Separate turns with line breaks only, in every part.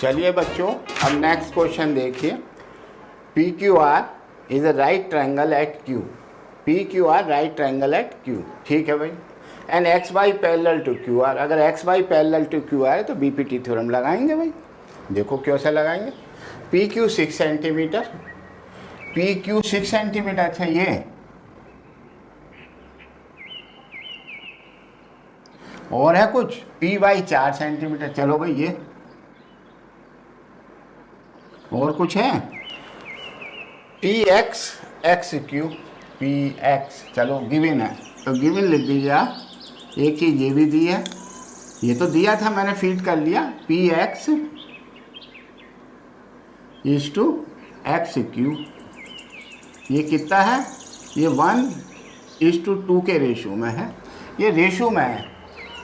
चलिए बच्चों, अब नेक्स्ट क्वेश्चन देखिए। P Q R is a right triangle at Q. P Q R right triangle at Q, ठीक है भाई। And X Y parallel to Q R. अगर X Y parallel to Q R है तो BPT theorem लगाएंगे भाई। देखो कैसे लगाएंगे। P Q 6 centimetre, P Q 6 centimetre. अच्छा, ये और है कुछ, पी वाई 4 सेंटीमीटर। चलो भाई, ये और कुछ है, P x x Q, P x. चलो गिवन है तो गिवन लिख दीजिए आप। एक चीज़ ये भी दी है, ये तो दिया था मैंने फीड कर लिया। P X is to X Q. ये कितना है, ये 1:2 के रेशो में है। ये रेशो में है।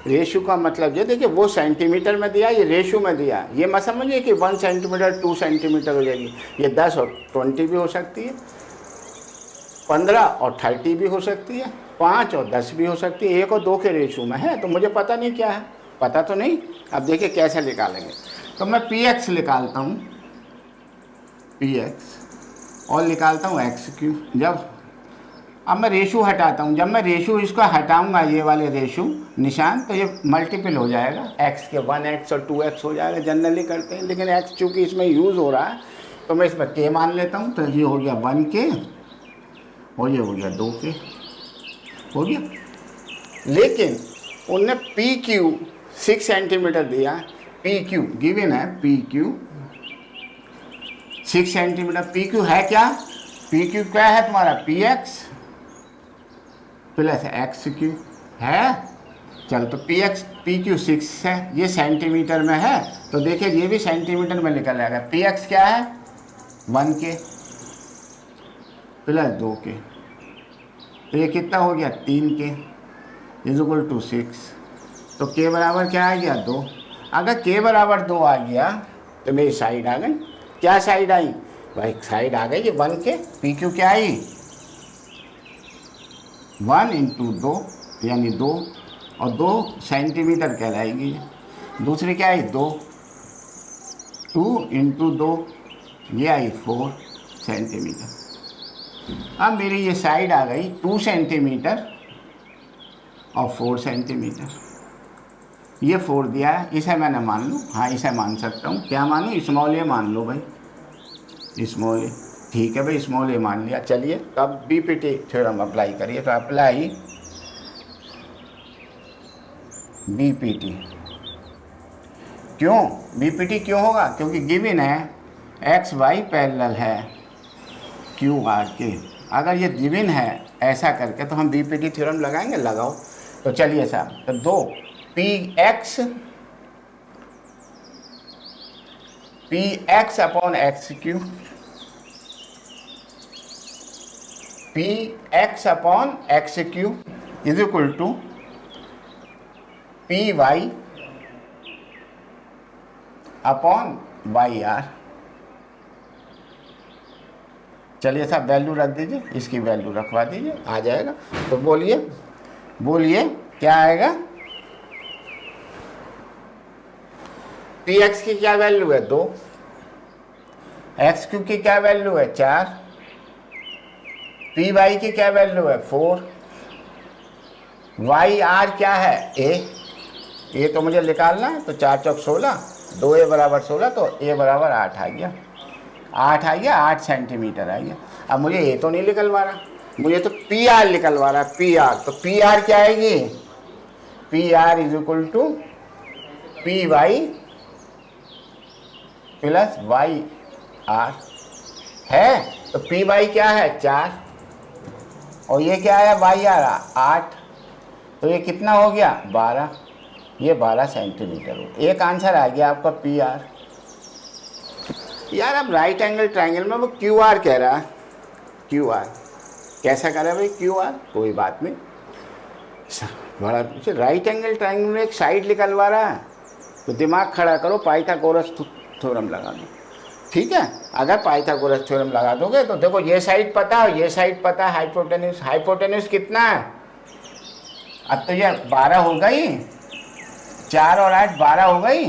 रेशो का मतलब ये देखिए, वो सेंटीमीटर में दिया, ये रेशो में दिया। ये मत समझिए कि 1 सेंटीमीटर 2 सेंटीमीटर हो जाएगी। ये 10 और 20 भी हो सकती है, 15 और 30 भी हो सकती है, 5 और 10 भी हो सकती है। 1 और 2 के रेशो में है, तो मुझे पता नहीं क्या है, पता तो नहीं। अब देखिए कैसे निकालेंगे। तो मैं पी एक्स निकालता हूँ, पी एक्स, और निकालता हूँ एक्स क्यू। जब अब मैं रेशो हटाता हूँ, जब मैं रेशो इसको हटाऊंगा, ये वाले रेशो निशान, तो ये मल्टीपल हो जाएगा। x के 1x और 2x हो जाएगा, जनरली करते हैं। लेकिन x चूँकि इसमें यूज़ हो रहा है तो मैं इसमें k मान लेता हूँ। तो ये हो गया 1k और ये हो गया 2k, हो गया। लेकिन उनने पी क्यू 6 सेंटीमीटर दिया। पी क्यू गिवन है, P Q 6 centimetre. P Q है क्या, पी क्यू क्या है तुम्हारा, P x plus x Q है। चलो, तो पी एक्स पी क्यू 6 है, ये सेंटीमीटर में है, तो देखिए ये भी सेंटीमीटर में निकल जाएगा। पी एक्स क्या है, 1k प्लस 2k, तो ये कितना हो गया, 3k इज इक्वल टू 6। तो k बराबर क्या आ गया, 2। अगर k बराबर 2 आ गया तो मेरी साइड आ गई। क्या साइड आई भाई, साइड आ गई ये 1k। पी क्यू क्या आई, 1 × 2 यानी 2, और 2 सेंटीमीटर कहलाएगी। दूसरी क्या आई, 2 × 2, ये आई 4 सेंटीमीटर। अब मेरी ये साइड आ गई 2 सेंटीमीटर और 4 सेंटीमीटर। ये 4 दिया है, इसे मैंने मान लूँ। हाँ, इसे मान सकता हूँ। क्या मानूँ, स्मॉल ए मान लो भाई, स्मॉल ए। ठीक है भाई, स्मॉल ए मान लिया। चलिए, तो अब बीपीटी थ्योरम अप्लाई करिए। तो अप्लाई बीपीटी। क्यों बीपीटी क्यों होगा, क्योंकि गिवन है एक्स वाई पैरेलल है क्यू आर के। अगर ये गिवन है ऐसा करके तो हम बीपीटी थ्योरम लगाएंगे। लगाओ। तो चलिए साहब, तो 2 P X upon X Q, P X upon X Q is equal to P Y upon Y R. चलिए साहब, वैल्यू रख दीजिए, इसकी वैल्यू रखवा दीजिए, आ जाएगा। तो बोलिए क्या आएगा। पी एक्स की क्या वैल्यू है, 2। एक्स क्यू की क्या वैल्यू है, 4। पी वाई की क्या वैल्यू है, 4। वाई आर क्या है, ए तो मुझे निकालना है। तो 4 चौक 16, 2a बराबर 16, तो a बराबर 8 आ गया। 8 आ गया, 8 सेंटीमीटर आ गया। अब मुझे ए तो नहीं निकलवा रहा, मुझे तो पी आर निकलवा रहा। पी आर, तो पी आर क्या आएगी, P R is equal to P Y plus Y R है। तो पी वाई क्या है, 4, और ये क्या है, वाई आर 8। तो ये कितना हो गया, 12। ये 12 सेंटीमीटर हो। एक आंसर आ गया आपका पी आर। यार अब राइट एंगल ट्राइंगल में वो क्यू आर कह रहा है, क्यू आर कैसा कह रहा है भाई, क्यू आर कोई बात नहीं, बड़ा राइट एंगल ट्राइंगल में एक साइड निकलवा रहा है, तो दिमाग खड़ा करो, पाइथागोरस थ्योरम लगा दो। ठीक है, अगर पाइथागोरस थ्योरम लगा दोगे तो देखो ये साइड पता है, ये साइड पता है, हाइपोटेन्यूज, हाइपोटेन्यूज कितना है, अब तो ये 12 हो गई, 4 और 8 12 हो गई,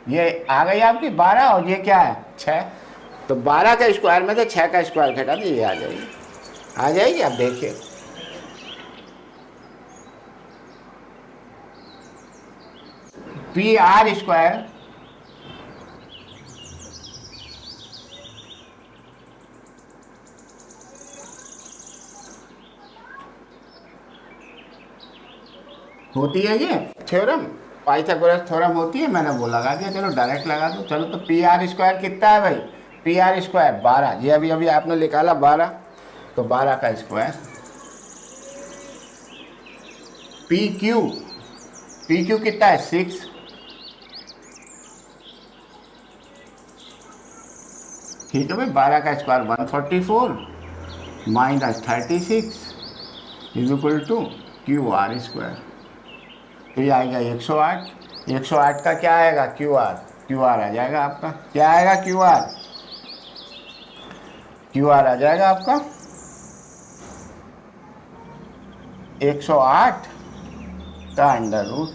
ये आ गई आपकी 12 और ये क्या है 6, तो 12 का स्क्वायर में से 6 का स्क्वायर घटा दीजिए, ये आ जाएगी, आ जाएगी। आप देखिए पी आर स्क्वायर होती है ये थ्योरम, पाइथागोरस थ्योरम होती है, मैंने वो लगा दिया, चलो डायरेक्ट लगा दो। चलो तो पी आर स्क्वायर कितना है भाई, पी आर स्क्वायर 12, ये अभी अभी आपने निकाला 12, तो 12 का स्क्वायर, पी क्यू कितना है 6, ठीक है भाई, 12 का square 144 minus 36 is equal to Q R square, तो ये आएगा 108, 108 का क्या आएगा क्यू आर आ जाएगा आपका, क्या आएगा क्यू आर आ जाएगा आपका 108 का अंडर रूट,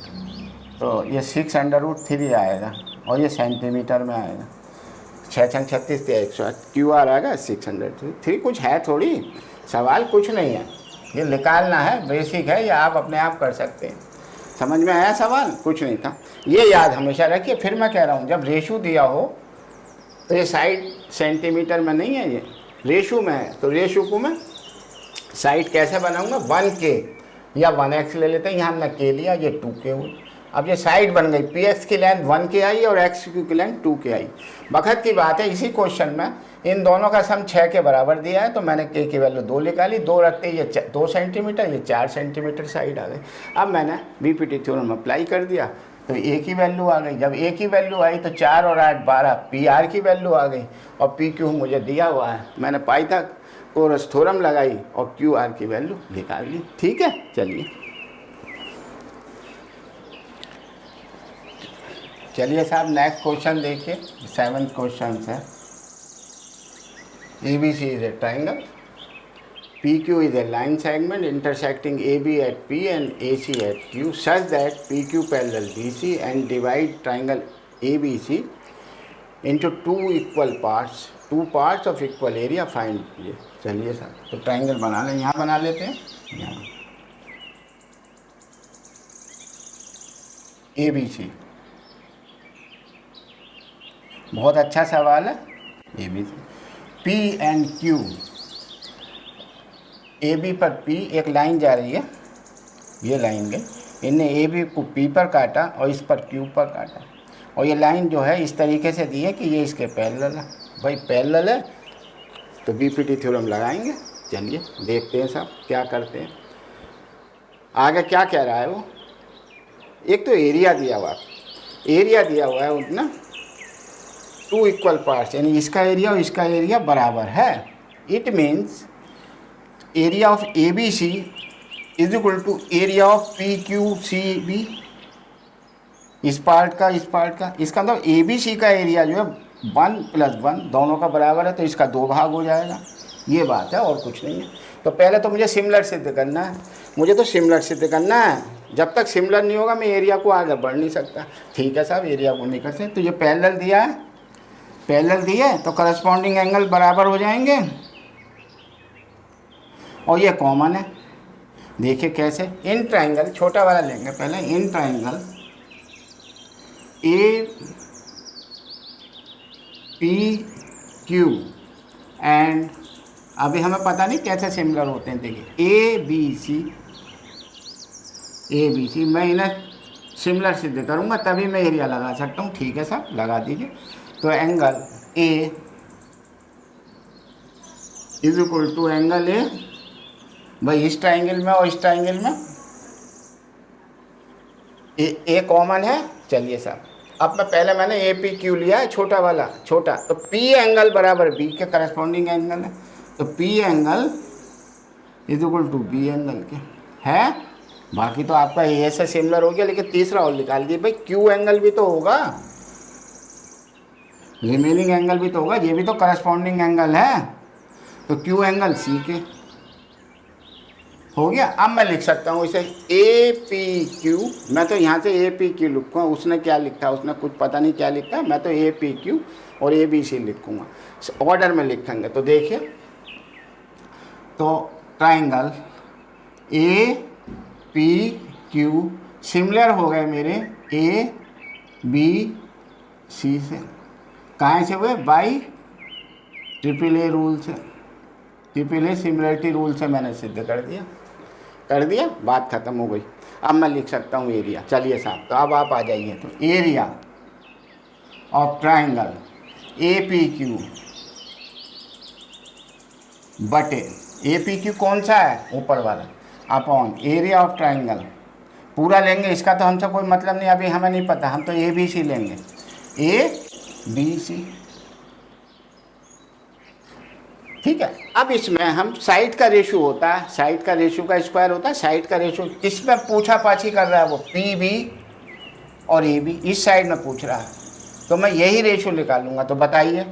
तो ये 6 अंडर रूट 3 आएगा, और ये सेंटीमीटर में आएगा, 6 छंग 36 या 108, क्यू आर आएगा 603। कुछ है थोड़ी, सवाल कुछ नहीं है, ये निकालना है, बेसिक है, ये आप अपने आप कर सकते हैं। समझ में आया सवाल, कुछ नहीं था, ये याद हमेशा रखिए। फिर मैं कह रहा हूँ जब रेशू दिया हो तो ये साइड सेंटीमीटर में नहीं है, ये रेशू में है, तो रेशू को मैं साइड कैसे बनाऊंगा, 1k या 1x ले लेते हैं, यहाँ हमने k लिया, ये 2k हुई, अब ये साइड बन गई, पी एक्स की लेंथ 1k आई और एक्स की लेंथ 2k आई। वक्त की बात है, इसी क्वेश्चन में इन दोनों का सम 6 के बराबर दिया है, तो मैंने k की वैल्यू 2 निकाली, 2 रखते ये 2 सेंटीमीटर, ये 4 सेंटीमीटर साइड आ गई। अब मैंने बीपीटी थ्योरम अप्लाई कर दिया, तो a की वैल्यू आ गई, जब a की वैल्यू आई तो 4 और 8 12, पी आर की वैल्यू आ गई, और पी क्यू मुझे दिया हुआ है, मैंने पाइथागोरस थ्योरम लगाई और क्यू आर की वैल्यू निकाल ली। ठीक है, चलिए साहब नेक्स्ट क्वेश्चन देखिए, 7th क्वेश्चन है। ABC is a triangle, PQ is a line segment intersecting AB at P and AC at Q such that PQ parallel BC and divide triangle ABC into two equal parts of equal area, find ये। चलिए साहब, तो triangle बना लें, यहाँ बना लेते हैं, यहाँ ABC, बहुत अच्छा सवाल है। ABC P and Q, AB पर P एक लाइन जा रही है, ये लाइन गई, इनने AB को P पर काटा और इस पर Q पर काटा, और ये लाइन जो है इस तरीके से दी है कि ये इसके पैरेलल है। भाई पैरेलल है तो बीपीटी थ्योरम लगाएंगे। चलिए देखते हैं साहब क्या करते हैं, आगे क्या कह रहा है वो। एक तो एरिया दिया हुआ है उतना 2 इक्वल पार्ट्स, यानी इसका एरिया और इसका एरिया बराबर है। It means area of A B C is equal to area of P Q C B, इस पार्ट का इसका मतलब ए बी सी का एरिया जो है 1 + 1 दोनों का बराबर है, तो इसका 2 भाग हो जाएगा। ये बात है और कुछ नहीं है। तो पहले तो मुझे सिमिलर सिद्ध करना है, जब तक सिमिलर नहीं होगा मैं एरिया को आगे बढ़ नहीं सकता। ठीक है साहब, एरिया को नहीं कर सकते, तो ये पैरेलल दिया है तो करस्पॉन्डिंग एंगल बराबर हो जाएंगे, और ये कॉमन है। देखिए कैसे, इन ट्राइंगल छोटा वाला लेंगे पहले, इन triangle A P Q and, अभी हमें पता नहीं कैसे सिमिलर होते हैं। देखिए ए बी सी, मैं इन्हें सिमिलर सिद्ध करूँगा तभी मैं एरिया लगा सकता हूँ। ठीक है साहब, लगा दीजिए। तो angle A is equal to angle A, भाई इस ट्राइंगल में और इस ट्राइंगल में ए कॉमन है। चलिए साहब, अब मैंने ए पी क्यू लिया है, छोटा वाला, छोटा, तो पी एंगल बराबर बी के करस्पॉन्डिंग एंगल है, तो P angle is equal to B angle के है। बाकी तो आपका ए से सिमिलर हो गया, लेकिन तीसरा और निकाल दिए भाई, क्यू एंगल भी तो होगा, रिमेनिंग एंगल भी तो होगा, ये भी तो करस्पॉन्डिंग एंगल है, तो क्यू एंगल सी के हो गया। अब मैं लिख सकता हूँ इसे ए पी क्यू, मैं तो यहाँ से ए पी क्यू लिखूँगा, उसने क्या लिखा, उसने कुछ पता नहीं क्या लिखा, मैं तो ए पी क्यू और ए बी सी लिखूँगा, ऑर्डर में लिखेंगे। तो देखिए, तो triangle A P Q similar हो गए मेरे ए बी सी से, कहाँ से हुए, बाई ट्रिपल ए रूल से, ट्रिपल ए सिमिलरिटी रूल से मैंने सिद्ध कर दिया, बात खत्म हो गई। अब मैं लिख सकता हूँ एरिया, चलिए साहब, तो अब आप आ जाइए, तो area of triangle A P Q बटे ए पी क्यू कौन सा है, ऊपर वाला, अपॉन एरिया ऑफ ट्राइंगल, पूरा लेंगे, इसका तो हमसे कोई मतलब नहीं, अभी हमें नहीं पता, हम तो ए बी सी लेंगे, ए बी सी, ठीक है। अब इसमें हम साइड का रेशो होता है, साइड का रेशो का स्क्वायर होता है, साइड का रेशो, इसमें पूछा पाछी कर रहा है वो पी बी और ए बी, इस साइड में पूछ रहा है, तो मैं यही रेशो निकालूंगा। तो बताइए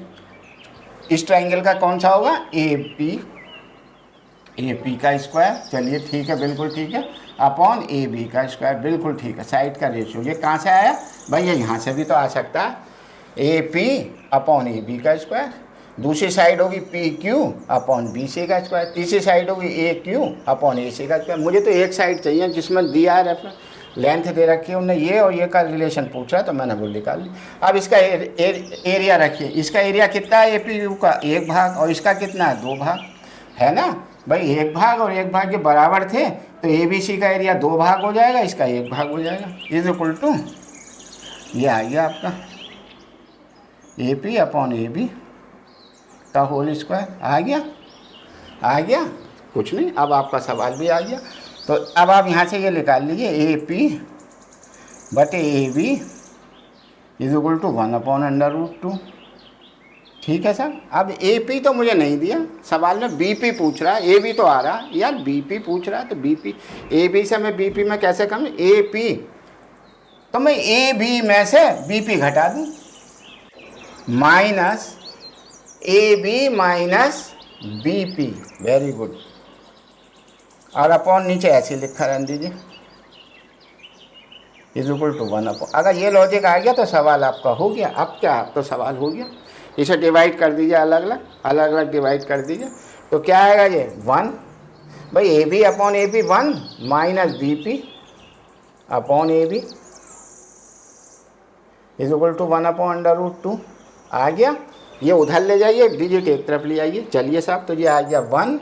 इस ट्राइंगल का कौन सा होगा, ए पी का स्क्वायर, चलिए ठीक है, बिल्कुल ठीक है, अपॉन ए बी का स्क्वायर, बिल्कुल ठीक है, साइड का रेशो। ये कहाँ से आया भाई, ये यहाँ से भी तो आ सकता है, A P upon A B का स्क्वायर, दूसरी साइड होगी P Q upon B C का स्क्वायर, तीसरी साइड होगी ए क्यू अपॉन ए सी का स्क्वायर। मुझे तो एक साइड चाहिए जिसमें दिया है रेफरेंस, लेंथ दे रखी है उन्हें, ये और ये का रिलेशन पूछा है, तो मैंने वो निकाल लिया। अब इसका एरिया रखिए, इसका एरिया कितना है, ए पी क्यू का 1 भाग, और इसका कितना है, 2 भाग, है ना भाई, 1 भाग और 1 भाग के बराबर थे, तो ए बी सी का एरिया 2 भाग हो जाएगा, इसका 1 भाग हो जाएगा, इज इक्वल टू, ये आ गया आपका A P upon A B का होल स्क्वायर, आ गया, कुछ नहीं। अब आपका सवाल भी आ गया, तो अब आप यहाँ से ये निकाल लीजिए, ए पी बटे A B is equal to 1/√2, ठीक है सर। अब ए पी तो मुझे नहीं दिया, सवाल में बी पी पूछ रहा है, ए बी तो आ रहा है यार, बी पी पूछ रहा है, तो बी पी, ए बी से मैं बी पी में कैसे करूँ, ए पी, तो मैं ए बी में से बी पी घटा दूँ, minus A B minus B P, very good, और अपॉन नीचे ऐसे लिखा रहने दीजिए, इज इक्वल टू 1/, अगर ये लॉजिक आ गया तो सवाल आपका हो गया। अब क्या, अब तो सवाल हो गया, इसे डिवाइड कर दीजिए, अलग अलग डिवाइड कर दीजिए, तो क्या आएगा ये 1, भाई A B upon A B 1 minus B P upon A B is equal to 1/√2 आ गया। ये उधर ले जाइए, डिजिट एक तरफ ले आइए, चलिए साहब, तो ये आ गया 1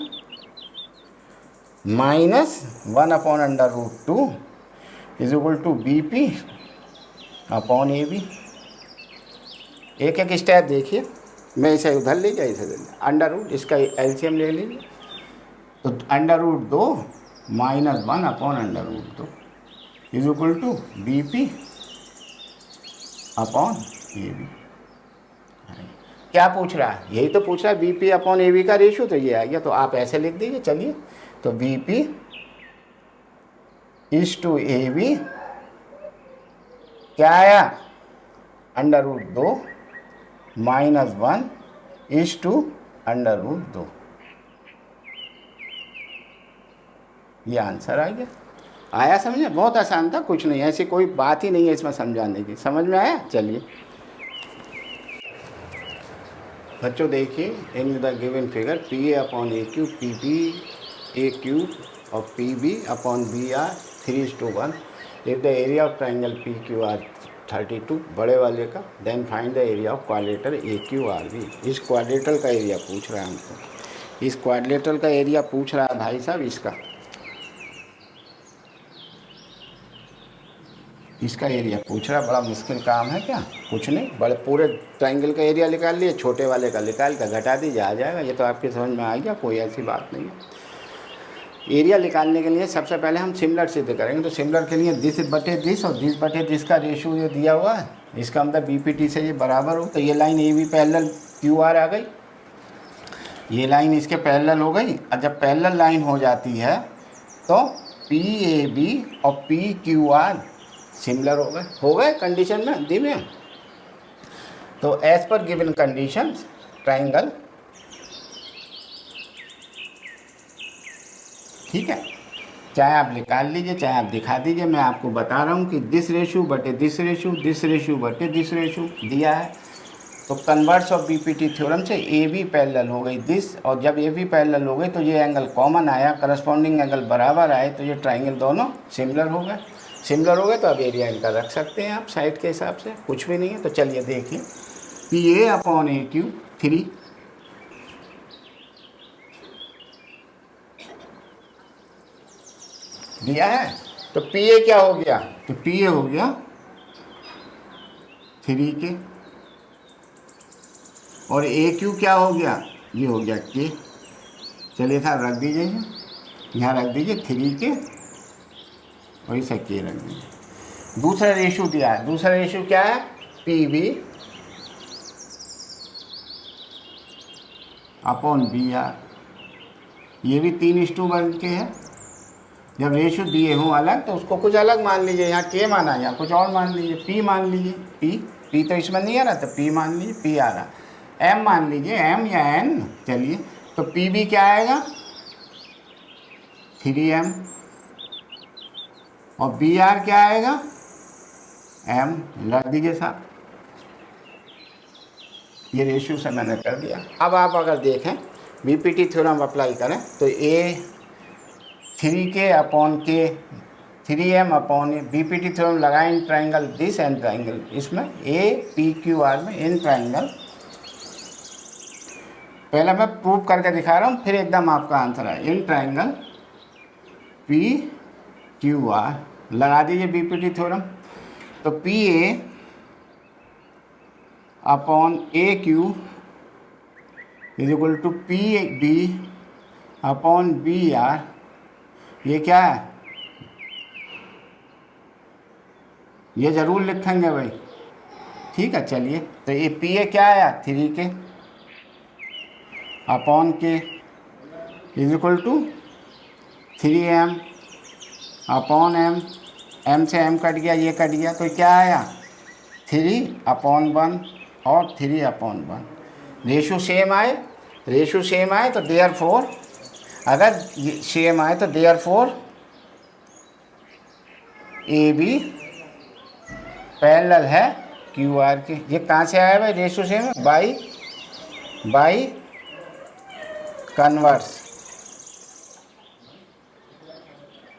minus 1/√2 is equal to B P upon A B. एक एक स्टेप देखिए, मैं इसे उधर ले जाइए, इसे अंडर रूट, इसका एलसीएम ले लीजिए, तो √2 minus 1/√2 is equal to B P upon A B. क्या पूछ रहा है, यही तो पूछ रहा है, B P upon A B का रेशो, तो ये आ गया, तो आप ऐसे लिख दीजिए, चलिए, तो B P is to A B क्या आया, √2 माइनस 1 इज टू √2, ये आंसर आ गया। आया समझे, बहुत आसान था, कुछ नहीं, ऐसी कोई बात ही नहीं है इसमें समझाने की, समझ में आया। चलिए बच्चों देखिए, in the given figure P A upon A Q, P B A Q और P B upon B R 3:1, if the area of triangle P Q R 32 बड़े वाले का, then find the area of quadrilateral A Q R B. इस quadrilateral का area पूछ रहा है हमको, इस क्वाड्रेटर का एरिया पूछ रहा है भाई साहब, इसका एरिया पूछ रहा है। बड़ा मुश्किल काम है क्या, कुछ नहीं, बड़े पूरे ट्राइंगल का एरिया निकाल लिए, छोटे वाले का निकाल कर घटा दीजिए, आ जाएगा। ये तो आपके समझ में आ गया, कोई ऐसी बात नहीं है। एरिया निकालने के लिए सबसे पहले हम सिमिलर सिद्ध करेंगे। तो सिमिलर के लिए दिस बटे दिस और दिस बटे दिस का रेशियो ये दिया हुआ है, इसका मतलब बीपीटी से ये बराबर हो। तो ये line A B parallel Q R आ गई, ये लाइन इसके पैरेलल हो गई। और जब पैरेलल लाइन हो जाती है तो पी ए बी और पी क्यू आर सिमिलर हो गए कंडीशन में दी में। तो as per given condition triangle, ठीक है, चाहे आप निकाल लीजिए चाहे आप दिखा दीजिए, मैं आपको बता रहा हूँ कि दिस रेशो बटे दिस रेशो, दिस रेशो बटे दिस रेशो दिया है। तो कन्वर्स ऑफ बीपीटी थ्योरम से ए बी पैरेलल हो गई दिस, और जब ए बी पैरेलल हो गई तो ये एंगल कॉमन आया, करस्पॉन्डिंग एंगल बराबर आए, तो ये ट्राइंगल दोनों सिमिलर हो गए। सिमिलर हो गए तो अब एरिया इनका रख सकते हैं आप साइड के हिसाब से, कुछ भी नहीं है। तो चलिए देखिए, P A upon A Q 3 दिया है। तो पी ए क्या हो गया, तो पी ए हो गया 3K, और ए क्यू क्या हो गया, ये हो गया K। चलिए साहब रख दीजिए, यहाँ रख दीजिए 3K और इसे K रख दीजिए। दूसरा रेशो दिया है, दूसरा रेशो क्या है, P B upon B R, ये भी 3:1 के है। जब रेशो दिए हों अलग तो उसको कुछ अलग मान लीजिए, यहाँ K माना, यहाँ कुछ और मान लीजिए, P मान लीजिए, P तो इसमें नहीं आ रहा, तो P मान लीजिए, P आ रहा, M मान लीजिए, M या N। चलिए, तो पी बी क्या आएगा 3M, और बी आर क्या आएगा M, लग दीजिए साहब। ये रेशियो से मैंने कर दिया। अब आप अगर देखें बीपीटी थ्योरम अप्लाई करें तो A 3K upon K 3M upon A, BPT theorem लगाएं in triangle this and triangle, इसमें ए पी क्यू आर में इन ट्राइंगल। पहले मैं प्रूव करके दिखा रहा हूँ, फिर एकदम आपका आंसर है। In triangle P Q R लगा दीजिए बीपीटी थ्योरम, तो P A upon A Q is equal to P B upon B R. ये क्या है, ये ज़रूर लिखेंगे भाई, ठीक है। चलिए, तो ये पी ए क्या आया 3K upon K is equal to 3M upon M, M से M कट गया, ये कट गया, तो क्या आया 3/1 और 3/1। रेशो सेम आए, रेशो सेम आए तो देयरफॉर, अगर सेम आए तो देयरफॉर ए बी पैरेलल है क्यू आर के। ये कहाँ से आया भाई, रेशो सेम है, by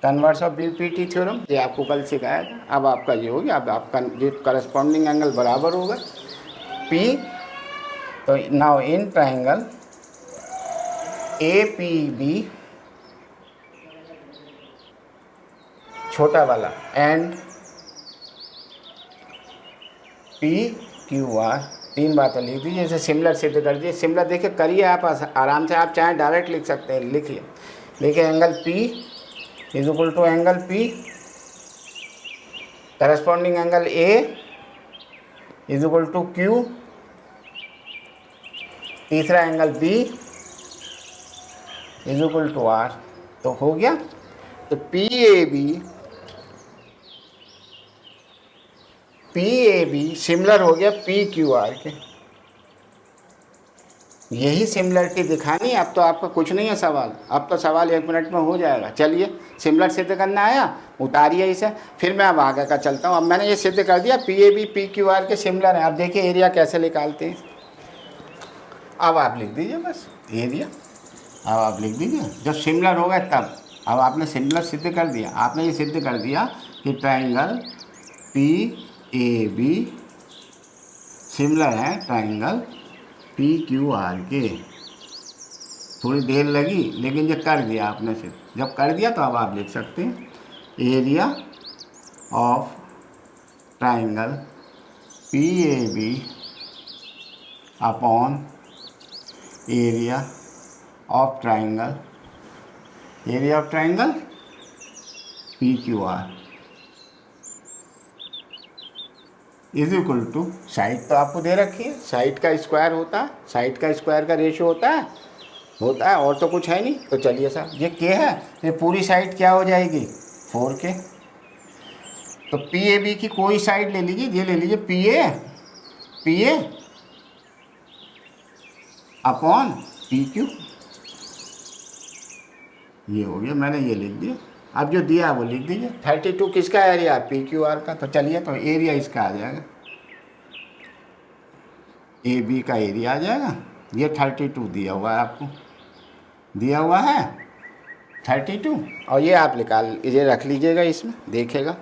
converse of BPT theorem, ये आपको कल सिखाया था। अब आपका ये हो गया, अब आपका ये करस्पॉन्डिंग एंगल बराबर होगा P। तो now in triangle A P B छोटा वाला एंड पी क्यू आर, 3 बातें लिख दीजिए, जैसे सिमिलर सिद्ध कर दिए। सिमिलर देखिए करिए आप आराम से, आप चाहे डायरेक्ट लिख सकते हैं, लिखिए। देखिए angle P is equal to angle P, corresponding angle A is equal to Q, तीसरा angle B is equal to R। तो हो गया, तो पी ए बी सिमिलर हो गया पी क्यू आर के। यही सिमिलरिटी दिखानी है, अब तो आपका कुछ नहीं है सवाल, अब तो सवाल 1 मिनट में हो जाएगा। चलिए, सिमिलर सिद्ध करना आया, उतारिए इसे, फिर मैं अब आगे का चलता हूँ। अब मैंने ये सिद्ध कर दिया P A B P Q R के सिमिलर है। अब देखिए एरिया कैसे निकालते हैं। अब आप लिख दीजिए बस एरिया, अब आप लिख दीजिए जब सिमिलर हो गए तब। अब आपने सिमिलर सिद्ध कर दिया, आपने ये सिद्ध कर दिया कि triangle P A B similar है ट्राइंगल पी क्यू आर के। थोड़ी देर लगी लेकिन जब कर दिया आपने सिद्ध, जब कर दिया तो अब आप लिख सकते हैं area of triangle P A B upon area of triangle area of triangle P Q R is equal to, side तो आपको दे रखी है, साइड का स्क्वायर होता है, साइड का स्क्वायर का रेशियो होता है और तो कुछ है नहीं। तो चलिए साहब ये के है, ये पूरी साइड क्या हो जाएगी 4K। तो पी ए बी की कोई साइड ले लीजिए, ये ले लीजिए P A upon P Q, ये हो गया, मैंने ये लिख दिया। अब जो दिया वो लिख दीजिए। 32 किसका एरिया, पी क्यू आर का। तो चलिए तो एरिया इसका आ जाएगा, ए बी का एरिया आ जाएगा। ये 32 दिया हुआ है आपको, दिया हुआ है 32, और ये आप निकाल ये रख लीजिएगा, इसमें देखिएगा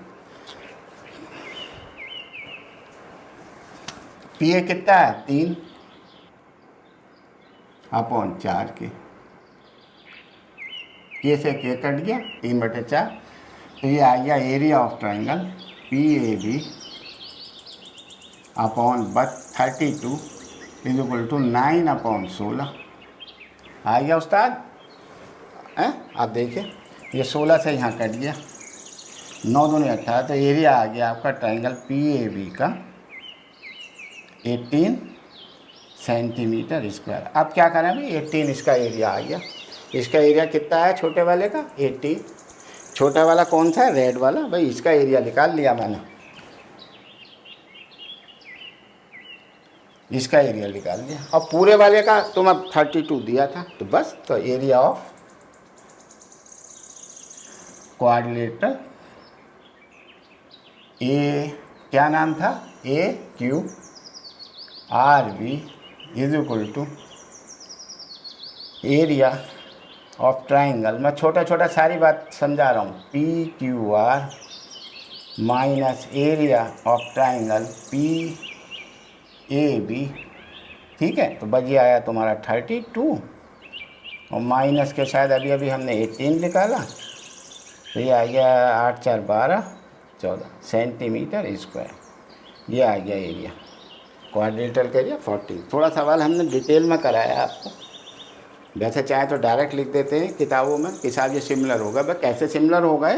पी ए कितना है 3 अपॉन 4K, के से के कट गया 3/4। तो ये आ गया area of triangle P A B upon 32 is equal to 9 upon 16। आ गया उस्ताद हैं, आप देखिए ये 16 से यहाँ कट गया, 9 दूनी 18, तो एरिया आ गया आपका ट्राइंगल पी ए बी का 18 सेंटीमीटर स्क्वायर। अब क्या करें भाई, 18 इसका एरिया आ गया। इसका एरिया कितना है छोटे वाले का 18, छोटा वाला कौन सा है रेड वाला, भाई इसका एरिया निकाल लिया मैंने, इसका एरिया निकाल लिया। और पूरे वाले का तो मैं 32 दिया था, तो बस तो एरिया ऑफ क्वाड्रिलेटरल ए, क्या नाम था, A Q R B is equal to area of triangle, मैं छोटा छोटा सारी बात समझा रहा हूँ, P Q R minus area of triangle P A B. ठीक है, तो बच आया तुम्हारा 32 और माइनस के शायद अभी अभी हमने 18 निकाला, तो ये आ गया 8 4 12 14 सेंटीमीटर स्क्वायर। ये आ गया एरिया क्वाड्रिलेटरल का एरिया 40। थोड़ा सवाल हमने डिटेल में कराया आपको, वैसे चाहे तो डायरेक्ट लिख देते हैं किताबों में कि साहब ये सिमिलर होगा, बस कैसे सिमिलर होगा,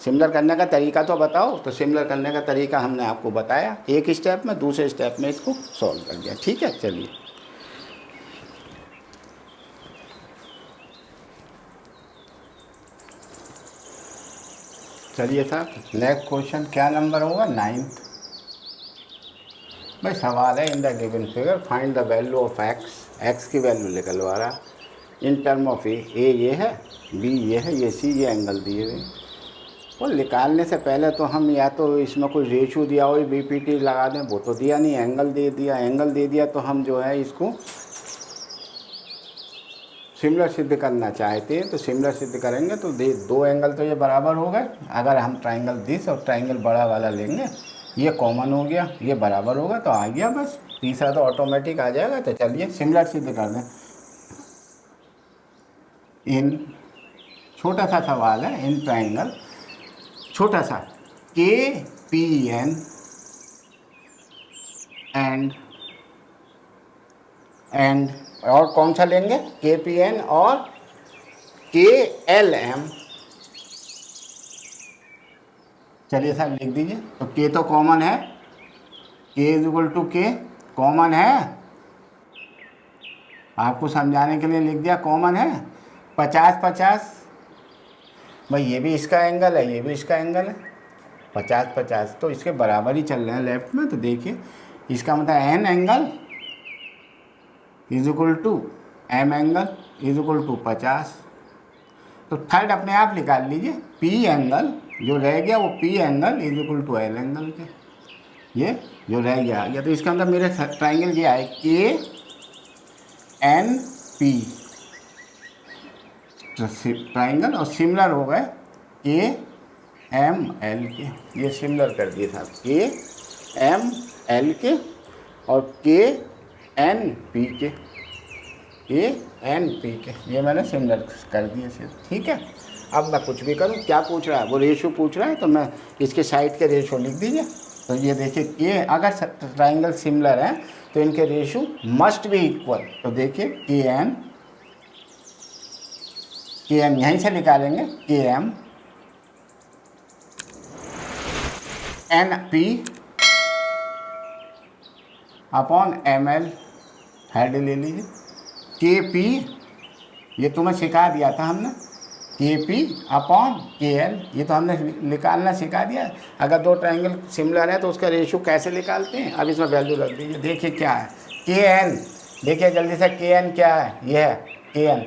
सिमिलर करने का तरीका तो बताओ। तो सिमिलर करने का तरीका हमने आपको बताया एक स्टेप में, दूसरे स्टेप में इसको सॉल्व कर दिया। ठीक है, चलिए चलिए साहब नेक्स्ट क्वेश्चन क्या नंबर होगा 9th। भाई सवाल है इन the given figure find the value of x की वैल्यू निकलवा रहा इन टर्म ऑफ ए ये है, बी ये है, ये सी, ये एंगल दिए हुए। और निकालने से पहले तो हम या तो इसमें कोई रेशो दिया हो बीपीटी लगा दें, वो तो दिया नहीं, एंगल दे दिया, एंगल दे दिया तो हम जो है इसको सिमिलर सिद्ध करना चाहते हैं। तो सिमिलर सिद्ध करेंगे तो दो एंगल तो ये बराबर हो गए। अगर हम ट्राइंगल दिस और ट्राइंगल बड़ा वाला लेंगे, ये कॉमन हो गया, ये बराबर होगा तो आ गया, बस तीसरा तो ऑटोमेटिक आ जाएगा। तो चलिए सिमिलर सिद्ध कर दें। इन छोटा सा सवाल है, इन ट्राइंगल छोटा सा के पी एन एंड और कौन सा लेंगे, के पी एन और के एल एम। चलिए साहब लिख दीजिए। तो के तो कॉमन है, के इज इक्वल टू के कॉमन है, आपको समझाने के लिए लिख दिया कॉमन है। 50-50, भाई ये भी इसका एंगल है, ये भी इसका एंगल है, 50-50 तो इसके बराबर ही चल रहे हैं लेफ्ट में। तो देखिए इसका मतलब N angle is equal to M angle is equal to 50। तो थर्ड अपने आप निकाल लीजिए, पी एंगल जो रह गया वो P angle is equal to L angle के, ये जो रह गया या तो इसका मतलब मेरे ट्राइंगल ये है के एन पी ट्राइंगल और सिमिलर हो गए के एम एल के, ये सिमिलर कर दिए साहब के एम एल के और के एन पी के, के एन पी के, ये मैंने सिमिलर कर दिए सिर्फ। ठीक है, अब मैं कुछ भी करूँ, क्या पूछ रहा है वो रेशो पूछ रहा है, तो मैं इसके साइड के रेशो लिख दीजिए। तो ये देखिए के अगर ट्राइंगल सिमिलर है तो इनके रेशो मस्ट बी इक्वल। तो देखिए के एन के एम यहीं से निकालेंगे, के M N P upon M L, head ले लीजिए, के पी ये तुम्हें सिखा दिया था हमने, के पी अपॉन के एल, ये तो हमने निकालना सिखा दिया। अगर दो ट्रायंगल सिमिलर है तो उसका रेशियो कैसे निकालते हैं, अब इसमें वैल्यू रख दीजिए। देखिए क्या है, के एन, देखिए जल्दी से, के एन क्या है, ये है के एन,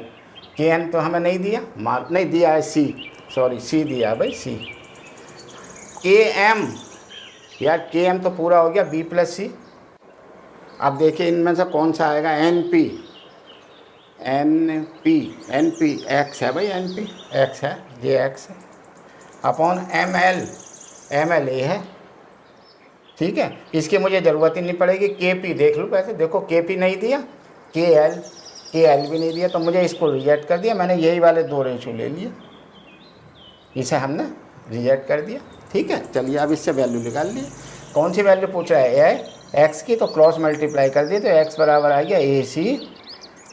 के एन तो हमें नहीं दिया, मार्क नहीं दिया है, सी, सॉरी सी दिया है भाई, सी। के एम, यार के एम तो पूरा हो गया, बी प्लस सी। अब देखिए इनमें से कौन सा आएगा, N P, N P, N P X है भाई, एन पी एक्स है, ये एक्स है, upon M L, M L A है, ठीक है। इसकी मुझे ज़रूरत ही नहीं पड़ेगी, के पी देख लो वैसे, देखो के पी नहीं दिया, के एल भी नहीं दिया, तो मुझे इसको रिजेक्ट कर दिया, मैंने यही वाले दो रेशो ले लिए, इसे हमने रिजेक्ट कर दिया, ठीक है। चलिए अब इससे वैल्यू निकाल लिए, कौन सी वैल्यू पूछ रहा है, एक्स की, तो क्रॉस मल्टीप्लाई कर दिए, तो एक्स बराबर आ गया ए सी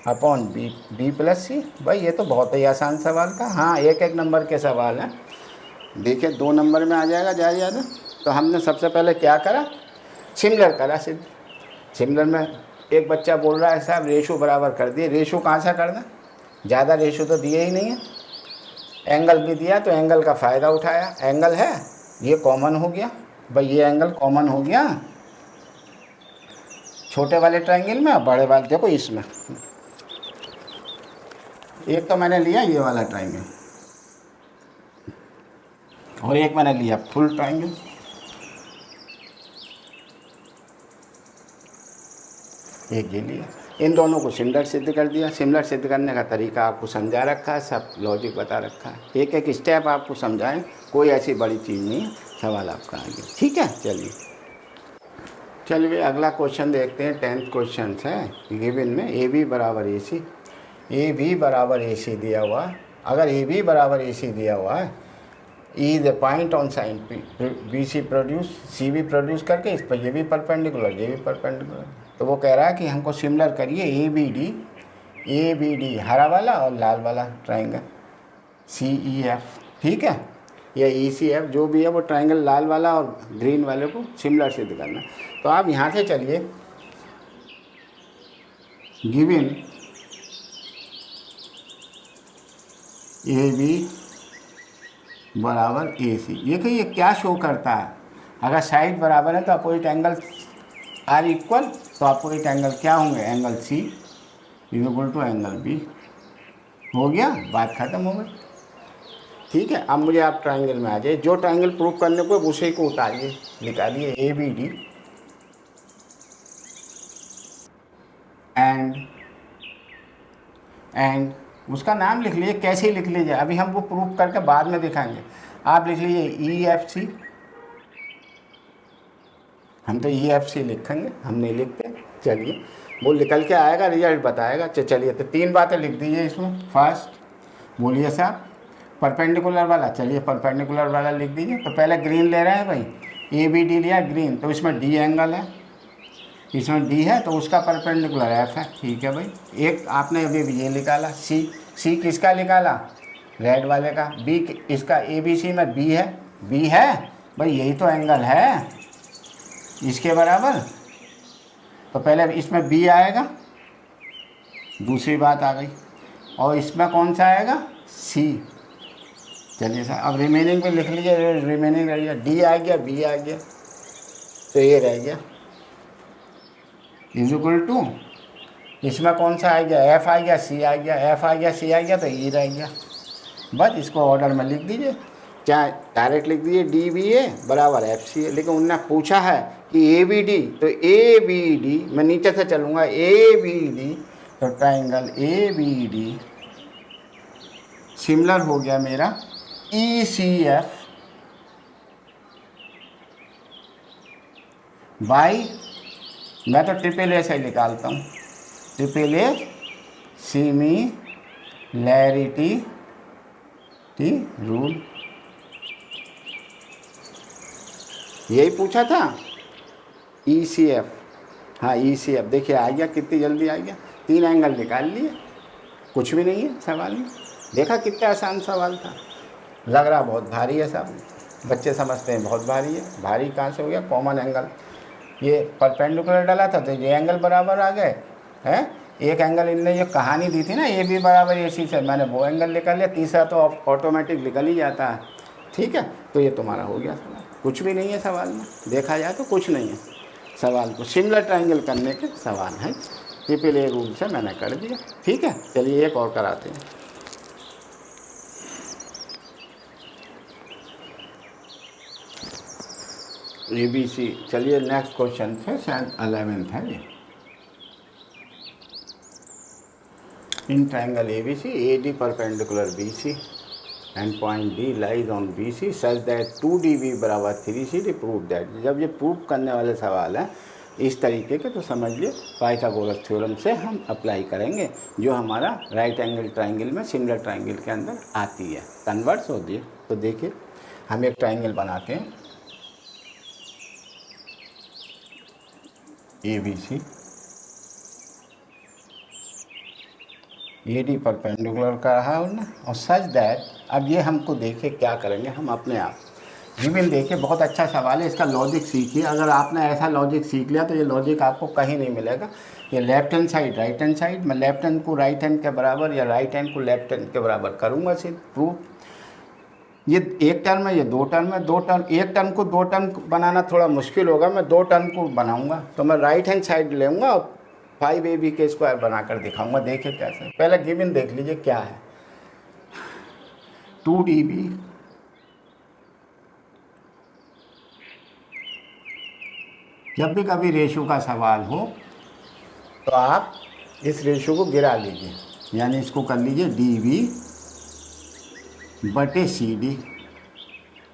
अपॉन बी, बी प्लस सी। भाई ये तो बहुत ही आसान सवाल था। हाँ, एक एक नंबर के सवाल हैं, देखिए 2 नंबर में आ जाएगा ज़्यादा। तो हमने सबसे पहले क्या करा, सिमिलर करा, सिमिलर में एक बच्चा बोल रहा है साहब रेशो बराबर कर दिए, रेशो कहाँ से करना, ज़्यादा रेशो तो दिए ही नहीं है, एंगल भी दिया तो एंगल का फ़ायदा उठाया, एंगल है ये कॉमन हो गया, भाई ये एंगल कॉमन हो गया छोटे वाले ट्रायंगल में, बड़े वाले देखो इसमें, एक तो मैंने लिया ये वाला ट्रायंगल और एक मैंने लिया फुल ट्रायंगल, एक ये लिया, इन दोनों को सिमिलर सिद्ध कर दिया। सिमिलर सिद्ध करने का तरीका आपको समझा रखा है, सब लॉजिक बता रखा है, एक एक स्टेप आपको समझाएं, कोई ऐसी बड़ी चीज़ नहीं है, सवाल आपका आगे, ठीक है। चलिए अगला क्वेश्चन देखते हैं, 10th क्वेश्चन है गिवन में, ए बी बराबर ए सी, ए बी बराबर ए सी दिया हुआ है। अगर ए बी बराबर ए सी दिया हुआ है, E the point on sign P, B C produce, C B produce करके इस पर ये भी परपेंडिकुलर, ये भी परपेंडिकुलर, तो वो कह रहा है कि हमको सिमिलर करिए ए बी डी हरा वाला और लाल वाला ट्राइंगल, सी ई एफ, ठीक है, या ई सी एफ जो भी है, वो ट्राइंगल लाल वाला और ग्रीन वाले को सिमिलर सिद्ध करना। तो आप यहाँ से चलिए, गिवन ए बी बराबर ए सी, ये कि ये क्या शो करता है, अगर साइड बराबर है तो अपोजिट एंगल आर इक्वल, तो अपोजिट एंगल क्या होंगे, angle C equal to angle B, हो गया, बात खत्म हो गई, ठीक है। अब मुझे आप ट्राइंगल में आ जाइए, जो ट्राइंगल प्रूव करने को उसी को उतारिए, निकालिए ए बी डी एंड उसका नाम लिख लीजिए, कैसे लिख लीजिए, अभी हम वो प्रूफ करके बाद में दिखाएंगे। आप लिख लीजिए ई एफ सी, हम तो ई एफ सी लिखेंगे, हम नहीं लिखते, चलिए वो निकल के आएगा, रिजल्ट बताएगा। चलिए तो 3 बातें लिख दीजिए इसमें। फर्स्ट बोलिए साहब, परपेंडिकुलर वाला, चलिए परपेंडिकुलर वाला लिख दीजिए। तो पहले ग्रीन ले रहे हैं भाई, ए बी डी लिया ग्रीन, तो इसमें डी एंगल है, इसमें डी है तो उसका परपेंडिकुलर एफ है, ठीक है भाई। एक आपने अभी ये निकाला, सी किसका निकाला, रेड वाले का, बी इसका, ए बी सी में बी है भाई, यही तो एंगल है इसके बराबर, तो पहले इसमें बी आएगा, दूसरी बात आ गई, और इसमें कौन सा आएगा, सी। चलिए सर अब रिमेनिंग पे लिख लीजिए, रिमेनिंग रह गया, डी आ गया, बी आ गया, तो ये रह गया इज इक्वल टू, इसमें कौन सा आ गया, एफ आ गया, सी आ गया, एफ आ गया, सी आ गया, तो ई रह गया। बस इसको ऑर्डर में लिख दीजिए, चाहे डायरेक्ट लिख दीजिए डी बी ए बराबर एफ सी है, लेकिन उन्होंने पूछा है कि ए बी डी, तो ए बी डी, मैं नीचे से चलूँगा, ए बी डी, तो triangle A B D similar हो गया मेरा ई सी एफ बाई, मैं तो ट्रिपल ए से निकालता हूँ, ट्रिपल ए सिमिलैरिटी रूल, यही पूछा था ई सी एफ, हाँ ई सी एफ, देखिए आ गया, कितनी जल्दी आ गया, 3 एंगल निकाल लिए, कुछ भी नहीं है सवाल में, देखा कितना आसान सवाल था। लग रहा बहुत भारी है साहब, बच्चे समझते हैं बहुत भारी है। भारी कहाँ से हो गया? कॉमन एंगल, ये परपेंडिकुलर डाला था तो ये एंगल बराबर आ गए हैं। एक एंगल इनने ये कहानी दी थी ना, ये भी बराबर AC से, मैंने वो एंगल निकाल लिया, तीसरा तो ऑटोमेटिक निकल ही जाता है। ठीक है, तो ये तुम्हारा हो गया सवाल। कुछ भी नहीं है सवाल में, देखा जाए तो कुछ नहीं है सवाल को। सिमिलर ट्रायंगल करने के सवाल हैं, ट्रिपल A रूल से मैंने कर दिया। ठीक है, चलिए एक और कराते हैं। ABC, चलिए नेक्स्ट क्वेश्चन है, शायद 11th है ये। In triangle ABC, AD perpendicular BC and point D lies on BC such that 2DB बराबर 3CD, प्रूव दैट। जब ये प्रूव करने वाले सवाल हैं इस तरीके के, तो समझ लिए पाइथागोरस थ्योरम से हम अप्लाई करेंगे, जो हमारा राइट एंगल ट्रायंगल में सिमिलर ट्रायंगल के अंदर आती है, कन्वर्स होती है। तो देखिए हम एक ट्रायंगल बनाते हैं ABC, AD परपेंडिकुलर का रहा उन्होंने, और सच दैट, अब ये हमको देखे क्या करेंगे हम अपने आप। गिवन देखिए, बहुत अच्छा सवाल है, इसका लॉजिक सीखिए। अगर आपने ऐसा लॉजिक सीख लिया तो ये लॉजिक आपको कहीं नहीं मिलेगा। ये left hand side right hand side, मैं लेफ्ट हैंड को राइट हैंड के बराबर या राइट हैंड को लेफ्ट हैंड के बराबर करूँगा सिर्फ प्रूफ। ये एक टर्म है, ये दो टर्म है, दो टर्म, एक टर्म को दो टर्म बनाना थोड़ा मुश्किल होगा, मैं दो टर्म को बनाऊंगा। तो मैं राइट हैंड साइड लेऊंगा और 5AB के स्क्वायर बनाकर दिखाऊंगा। देखिए कैसे, पहले गिवन देख लीजिए क्या है। 2DB जब भी कभी रेशो का सवाल हो तो आप इस रेशो को गिरा लीजिए, यानी इसको कर लीजिए DB बटे CD,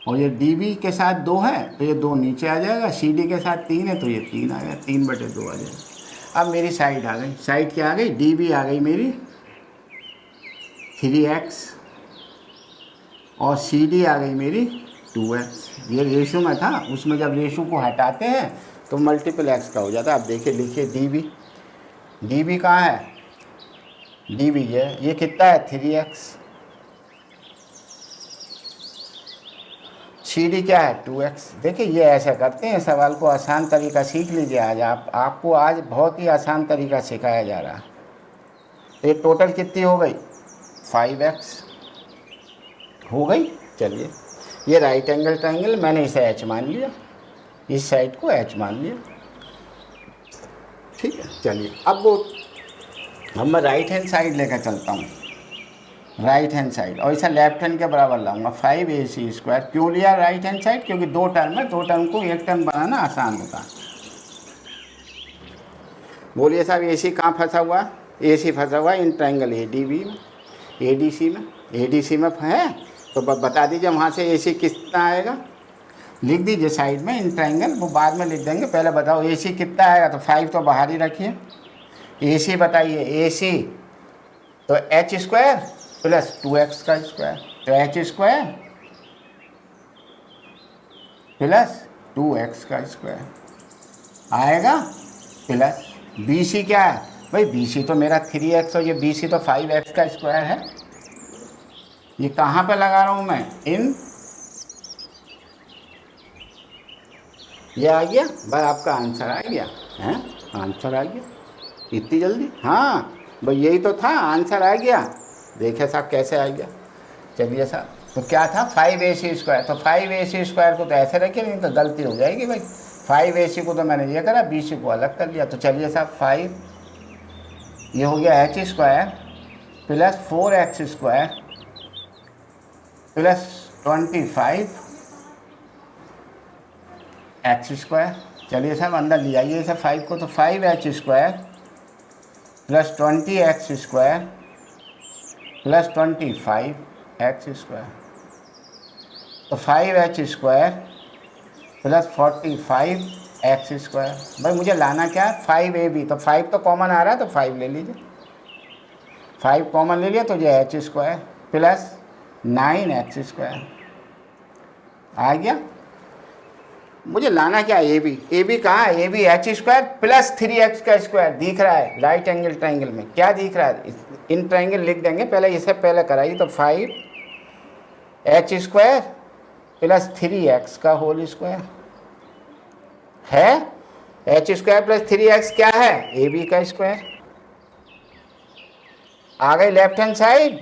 और ये DB के साथ 2 है तो ये 2 नीचे आ जाएगा, CD के साथ 3 है तो ये 3 आ गया, 3 बटे 2 आ जाएगा। अब मेरी साइड आ गई, साइड क्या आ गई? DB आ गई मेरी 3x और CD आ गई मेरी 2x। ये रेशो में था, उसमें जब रेशो को हटाते हैं तो मल्टीपल x का हो जाता है। अब देखिए, लिखिए DB कहाँ है? DB ये कितना है? 3x। CD क्या है? 2x। देखिए ये ऐसा करते हैं, सवाल को आसान तरीका सीख लीजिए। आज आपको आज बहुत ही आसान तरीका सिखाया जा रहा है। तो ये टोटल कितनी हो गई? 5x हो गई। चलिए, ये राइट एंगल ट्रायंगल, मैंने इसे H मान लिया, इस साइड को H मान लिया। ठीक है, चलिए अब मैं राइट हैंड साइड लेकर चलता हूँ, राइट हैंड साइड, और इसे लेफ्ट हैंड के बराबर लाऊंगा। 5AC square. क्यों लिया राइट हैंड साइड? क्योंकि दो टर्म है, दो टर्म को एक टर्म बनाना आसान होता है। बोलिए साहब, AC कहाँ फंसा हुआ? AC फंसा हुआ इन ट्रायंगल ADB में, ADC में है। तो बता दीजिए वहाँ से AC कितना आएगा, लिख दीजिए साइड में इन ट्रायंगल, वो बाद में लिख देंगे। पहले बताओ AC कितना आएगा? तो 5 तो बाहर ही रखिए। AC बताइए, AC तो H स्क्वायर प्लस 2x का स्क्वायर, तो H स्क्वायर प्लस 2x का स्क्वायर आएगा, प्लस BC क्या है भाई? BC तो मेरा 3x और ये BC तो 5x का स्क्वायर है। ये कहाँ पे लगा रहा हूँ मैं? इन, ये आ गया भाई, आपका आंसर आ गया है, आंसर आ गया इतनी जल्दी? हाँ भाई, यही तो था, आंसर आ गया। देखिए साहब कैसे आ गया। चलिए साहब, तो क्या था? 5AC square. तो 5AC स्क्वायर को तो ऐसे रखिए, नहीं तो गलती हो जाएगी भाई। 5AC को तो मैंने ये करा, BC को अलग कर लिया। तो चलिए साहब, 5 ये हो गया H square plus 4x square plus 25 x square. चलिए साहब अंदर ले आइए इसे 5 को, तो 5H square plus 20x square plus 25x square, तो 5H square plus 45x square. भाई मुझे लाना क्या है? 5AB। तो 5 तो कॉमन आ रहा है तो 5 ले लीजिए, 5 कॉमन ले लिया तो ये H square plus 9x square आ गया। मुझे लाना क्या है, ए बी कहाँ है, A B H square plus 3x का स्क्वायर दिख रहा है राइट एंगल ट्राइंगल में, क्या दिख रहा है, इन ट्राइंगल लिख देंगे पहले, इसे पहले कराइए। तो 5h स्क्वायर प्लस 3x का होल स्क्वायर है, h स्क्वायर प्लस 3x क्या है, ए बी का स्क्वायर। आ गई लेफ्ट हैंड साइड,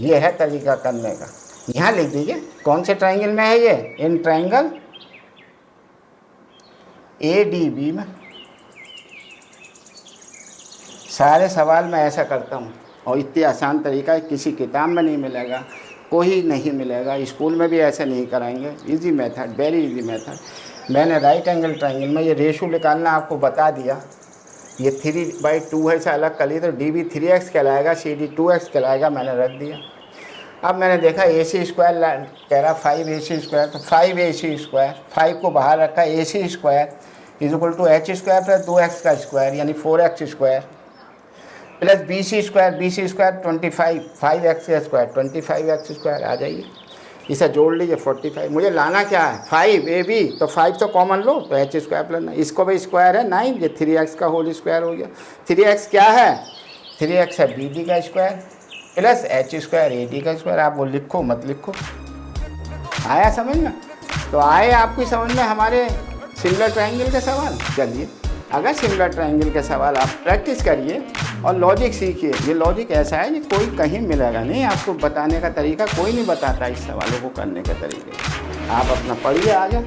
ये है तरीका करने का। यहाँ लिख दीजिए कौन से ट्राइंगल में है ये, इन ट्राइंगल ADB में। सारे सवाल मैं ऐसा करता हूँ और इतनी आसान तरीका किसी किताब में नहीं मिलेगा, कोई नहीं मिलेगा, स्कूल में भी ऐसे नहीं कराएंगे। Easy method, very easy method. मैंने राइट एंगल ट्राइंगल में ये रेशो निकालना आपको बता दिया। ये 3/2 है, इसे अलग कर लिए तो DB 3x कहलाएगा, CD 2x कहलाएगा, मैंने रख दिया। अब मैंने देखा AC स्क्वायर कह रहा 5AC स्क्वायर, तो 5AC स्क्वायर, 5 को बाहर रखा, AC square is equal to H square plus 2x का स्क्वायर यानी 4x square plus BC square 25, 5x का स्क्वायर 25x स्क्वायर। आ जाइए इसे जोड़ लीजिए 45। मुझे लाना क्या है, 5AB, तो 5 तो कॉमन लो तो H स्क्वायर प्लस 9, इसको भी स्क्वायर है 9, ये 3x का होल स्क्वायर हो गया। 3x क्या है, 3x है BD का square plus H square AD का स्क्वायर। आप वो लिखो मत लिखो, आया समझ में? तो आए आपकी समझ में हमारे सिमिलर ट्राइंगल के सवाल। चलिए अगर सिमिलर ट्राइंगल के सवाल आप प्रैक्टिस करिए और लॉजिक सीखिए। ये लॉजिक ऐसा है कि कोई कहीं मिलेगा नहीं, आपको बताने का तरीका कोई नहीं बताता, इस सवालों को करने के तरीके। आप अपना पढ़िए, आगे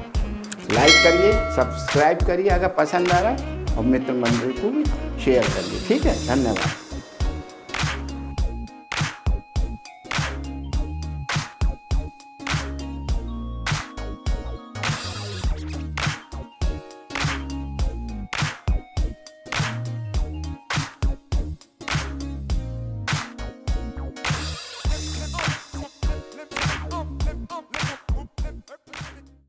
लाइक करिए, सब्सक्राइब करिए अगर पसंद आ रहा है, और मित्र मंडल को भी शेयर करिए। ठीक है, धन्यवाद।